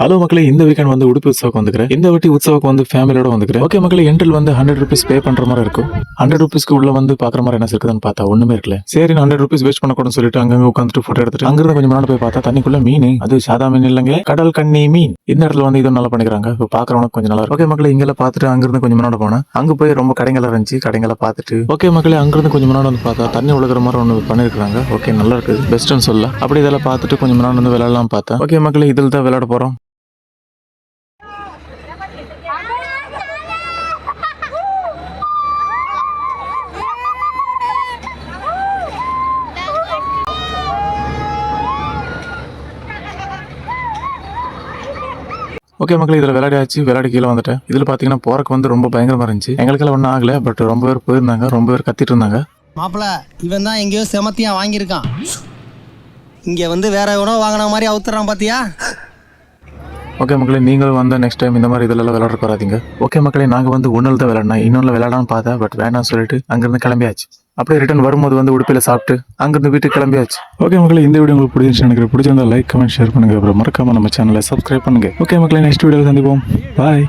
Hello மக்களே, இந்த weekend வந்து உடுப்பி உற்சவக்கு வந்துக்கிறேன். இந்த வாட்டி உற்சவக்கு வந்து ஃபேமிலியோட வந்துக்கிறேன். ஓகே மக்களே, என்ட்ரில் வந்து 100 rupees பே பண்ற மாதிரி இருக்கும். 100 rupeesக்கு உள்ள வந்து பாக்குற மாதிரி என்ன இருக்குதுன்னு பார்த்தா ஒண்ணுமே இருக்கல. சரி, 100 rupees வேஸ்ட் பண்ணக்கூடாதுன்னு சொல்லிட்டு அங்கங்க உட்காந்துட்டு போட்டோ எடுத்துட்டு அங்கிருந்து கொஞ்சம் முன்னாடி போய் பார்த்தா தண்ணிக்குள்ள மீன். அது சாதா மீன் இல்லைங்க, கடல் கண்ணி மீன். இந்த இடத்துல வந்து இதுவும் நல்லா பண்ணிக்கிறாங்க. இப்போ பாக்குறவனுக்கு கொஞ்சம் நல்லா இருக்கும். ஓகே மக்களே, இங்கெல்லாம் பார்த்துட்டு அங்கிருந்து கொஞ்சம் முன்னாடி போனேன். அங்க போய் ரொம்ப கடைகள் இருந்துச்சு. கடைகளை பார்த்துட்டு ஓகே மக்களே, அங்கிருந்து கொஞ்சம் முன்னாடி வந்து பார்த்தா தண்ணி உழுகிற மாதிரி ஒன்று பண்ணிருக்காங்க. ஓகே, நல்லா இருக்குது, பெஸ்ட்னு சொல்ல. அப்படி இதெல்லாம் பார்த்துட்டு கொஞ்சம் முன்னாடி வந்து விளையாடலாம் பார்த்தேன். ஓகே மக்களே, இதில் தான் விளையாட போறோம். ஓகே மக்களே, இதில் விளையாடியாச்சு. விளையாடி கீழே வந்துட்டேன். இதில் பார்த்தீங்கன்னா போறக்கு வந்து ரொம்ப பயங்கரமா இருந்துச்சு. எங்களுக்கெல்லாம் ஒன்றும் ஆகல, பட் ரொம்ப பேர் போயிருந்தாங்க, ரொம்ப பேர் கத்திட்டு இருந்தாங்க. மாப்பிள இவன் தான் எங்கேயோ செமத்தியா வாங்கியிருக்கான். இங்க வந்து வேற உணவு வாங்கின மாதிரி அவுத்துறான் பாத்தியா. ஓகே மக்களே, நீங்களும் வந்து நெக்ஸ்ட் டைம் இந்த மாதிரி இதெல்லாம் விளையாட போறாதீங்க. ஓகே மக்களே, நாங்கள் வந்து ஒன்றில் தான் விளையாடினோம். இன்னொன்று விளையாடான்னு பார்த்தேன், பட் வேணாம்னு சொல்லிட்டு அங்கிருந்து கிளம்பியாச்சு. அப்படியே ரிட்டர்ன் வரும்போது வந்து உடுப்பில சாப்பிட்டு அங்கிருந்து வீட்டுக்கு கிளம்பியாச்சு. ஓகே மக்களே, இந்த வீடியோ உங்களுக்கு பிடிச்சிருந்துச்சு நினைக்கிறேன். பிடிச்சிருந்தா லைக், கமெண்ட், ஷேர் பண்ணுங்க. அப்புறம் மறக்காம நம்ம சேனலை சப்ஸ்கிரைப் பண்ணுங்க. ஓகே மக்களே, நெக்ஸ்ட் வீடியோவில் சந்திப்போம். பாய்.